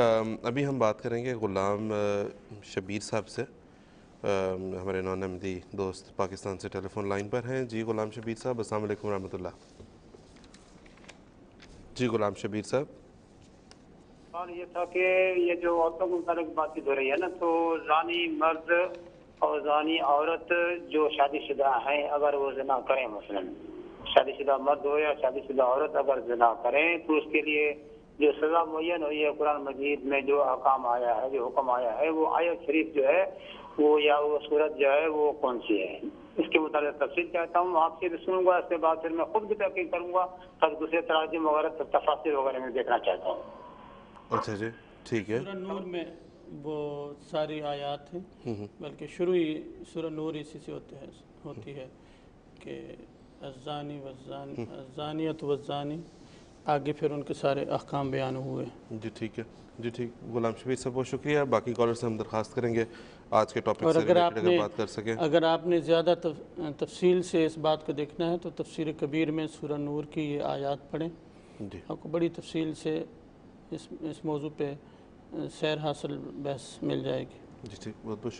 ابھی ہم بات کریں گے غلام شبیر صاحب سے. ہمارے نان احمدی دوست پاکستان سے ٹیلی فون لائن پر ہیں. جی غلام شبیر صاحب، السلام علیکم ورحمۃ اللہ. جی غلام شبیر صاحب. سوال یہ تھا کہ یہ جو عورتوں کے متعلق بات چیت ہو رہی ہے نا، تو زانی مرد اور زانی عورت جو شادی شدہ ہیں اگر وہ زنا کریں، مثلا شادی شدہ مرد ہو یا شادی شدہ عورت اگر زنا کریں تو اس کے لیے جو سزا معین ہوئی ہے قرآن مجید میں، جو احکام آیا ہے، جو حکم آیا ہے، وہ آیت شریف جو ہے وہ یا وہ صورت جو ہے وہ کون سی ہے؟ اس کے متعلق تفصیل چاہتا ہوں، آپ سے بھی سنوں گا. اس کے بعد پھر میں خود بھی تحقیق کروں گا، تب دوسرے تراجم وغیرہ تفاصیل وغیرہ میں دیکھنا چاہتا ہوں. اچھا جی ٹھیک ہے. سورہ نور میں وہ ساری آیات ہیں، بلکہ شروع ہی سورہ نور اسی سے ہوتی ہے کہ الزانی والزانیۃ والزانی، آگے پھر ان کے سارے احکام بیان ہوئے. جی ٹھیک ہے. جی ٹھیک. غلام شبیر صاحب بہت شکریہ. باقی کالر سے ہم درخواست کریں گے آج کے ٹاپک اور سے ریلیٹڈ اگر بات کر سکیں. اگر آپ نے زیادہ تفصیل سے اس بات کو دیکھنا ہے تو تفسیر کبیر میں سورہ نور کی یہ آیات پڑھیں، جی آپ کو بڑی تفصیل سے اس موضوع پہ سیر حاصل بحث مل جائے گی. جی ٹھیک. بہت بہت